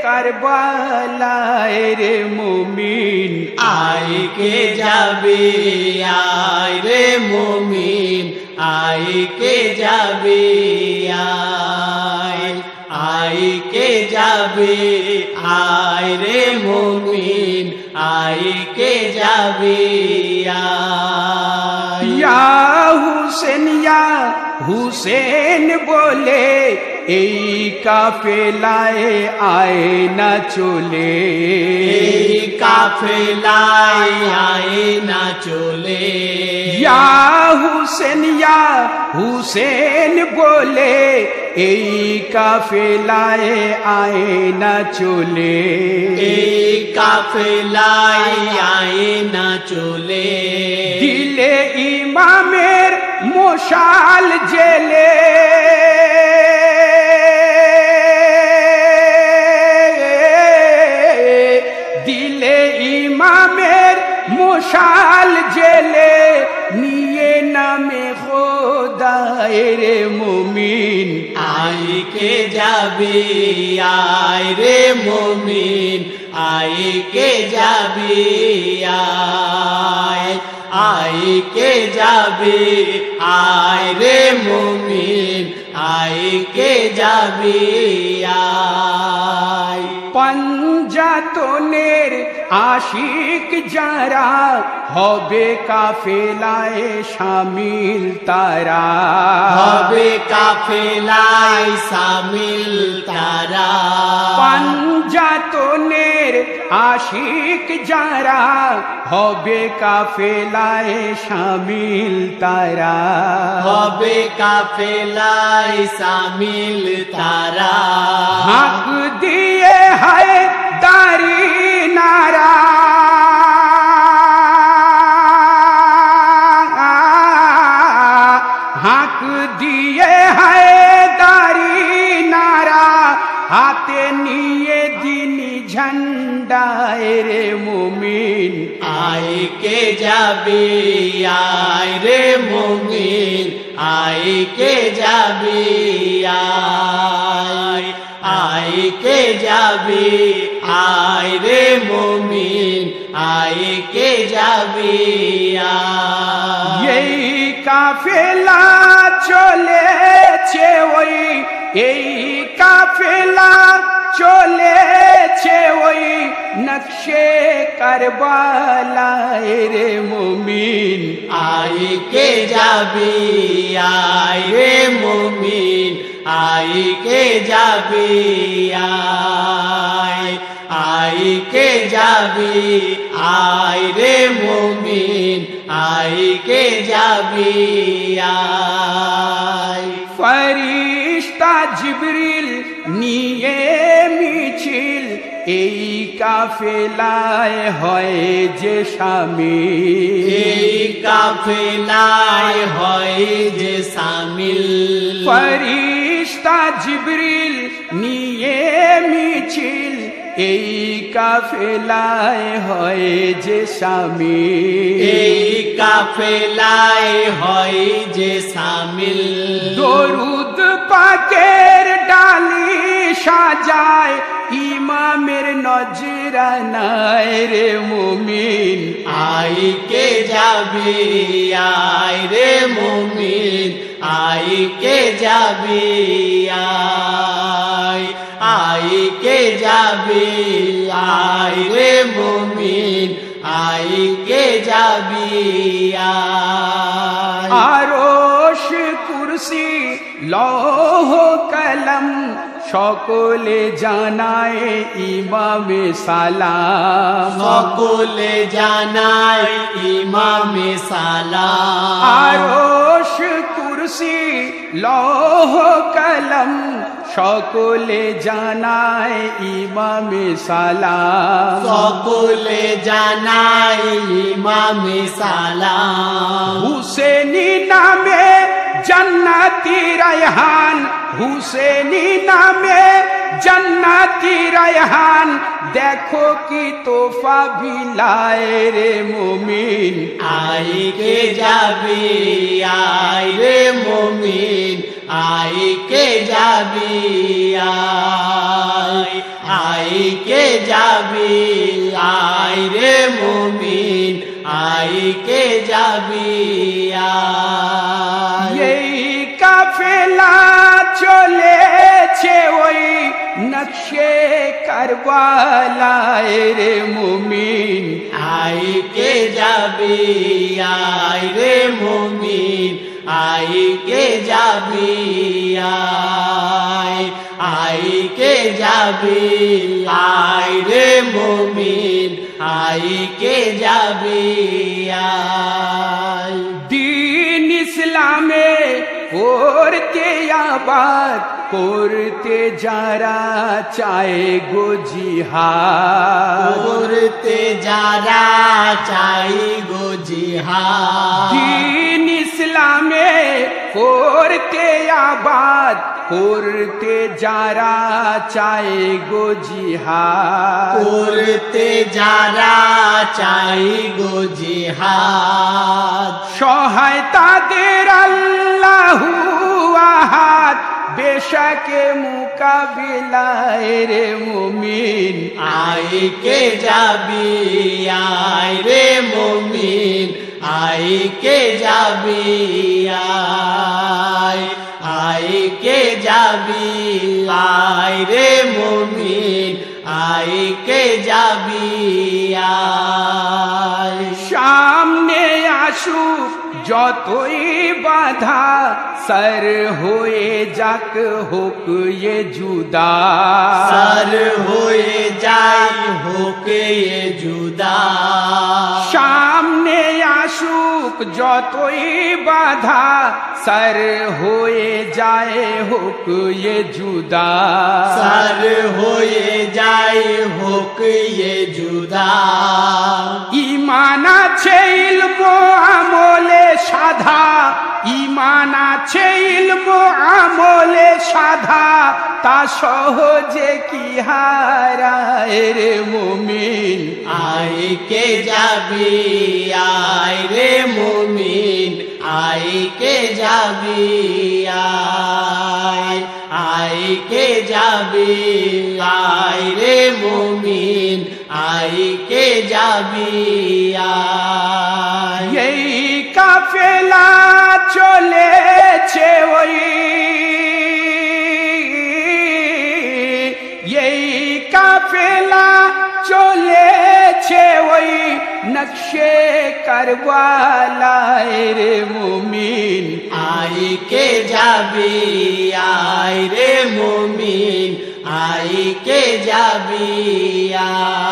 কারবালায় রে মুমিন আয় কে যাবে আয় রে মুমিন আয় কে যাবে আয় কে যাবে আয় রে মুমিন আয় কে যাবে ইয়া হুসেন বলে এই কাফেলায় আয় না চলে এই কাফেলায় আয় না চলে ইয়া হুসেন বলে এই কাফেলায় আয় না চলে এই কাফেলায় আয় না চলে দিলে ইমামের মশাল জেলে দিলে ইমামের মশাল জেলে নিয়ে নামে খোদায় রে মুমিন আয় কে যাবে আয় রে মুমিন আয় কে যাবে আয় কে যাবে আয় রে মুমিন আয় কে যাবে পঞ্জাতনের আশিক যারা হবে কাফেলায় শামিল তারা হবে কাফেলায় শামিল তারা পঞ্জাতনের আশিক যারা হবে কাফেলায় শামিল তারা হবে কাফেলায় শামিল তারা হক দিয়ে হয় দাড়ি নারা হক দিয়ে হয় দাড়ি নারা হাতে নিয়ে দিনী ঝন্ডায় রে মুমিন আয় কে যাবে আয় রে মুমিন আয় কে যাবে আয় কে যাবে আয় রে মুমিন আয় কে যাবে এই কাফেলা চলেছে ওই এই কাফেলা চলেছে ওই নকশে কারবালায় রে মুমিন আয় কে যাবে আয় রে মুমিন আয় কে যাবে আয় কে যাবে আয় রে মুমিন আয় কে যাবে ফরিশতা জিবরিল নিয়ে মিছিল এই কাফেলায় হয় যে শামিল এই কাফেলায় হয় যে শামিল ফরিশতা জিবরিল নিয়ে মিছিল এই কাফেলায় হয় যে শামিল এই কাফেলায় হয় যে শামিল দরুদ পাকের ডালি সাজায় ইমামের নজরানায় রে মুমিন আয় কে যাবে আয় রে মুমিন আয় কে যাবে আয় কে যাবে আয় রে মুমিন আয় কে যাবে আরশ কুরসি লৌহ কলম সকলে জানায় ইমামে সালাম সকলে জানায় ইমামে সালাম আরশ কুরসি লৌহ কলম সকলে জানায় ইমামে সালাম সকলে জানায় ইমামে সালাম হুসেনি নামে जन्नती रैहान हुसैनी नामे जन्नती रैहान देखो कि तोहफा भी लाए रे मोमिन आई के जाबी आय रे मोमिन आई के जाबी आई কে যাবি আয় এই কাফেলা চলেছে ওই নকশে কারবালায় রে মুমিন আয় কে যাবি আয় রে মুমিন আয় কে যাবি আয় আয় কে যাবি আয় রে মুমিন আয় কে যাবি আয় দিন ইসলামে করতে আবাদ করতে যারা চায় গো জিহাদ করতে যারা চাই গো জিহাদ দিন ইসলামে করতে আবাদ করতে যারা চায় গো জিহাদ করতে যারা চাই গো জিহাদ সহায় তাদের আল্লাহু আহাদ বেশকে মুকাবিলায় রে মুমিন আয় কে যাবি আয় রে মুমিন আয় কে যাবি আয় আয় কে যাবি আয় রে মুমিন আয় কে যাবি আয় সামনে আসুক যতই বাধা সর হয়ে যাক হোক ये जुदा सर होए जाय होके ये जुदा সামনে আসুক যতই বাধা সর হয়ে যায় হোক ये जुदा सर होए जाय होक ये जुदा ঈমান আছে ইলম আমলে সাধা ঈমান আছে ইলম আমলে সাধা তা সহজে কি হারায় রে মুমিন आय के जाबी आय रे मुमिन आय के जाबी आय के जाबी आय रे मुमिन आय के जाबी आय এই কাফেলা চলেছে ওই এই কাফেলা চলেছে ওই নকশে কারবালায় রে মুমিন आय के जाबी आय रे मुमिन आय के जाबी आय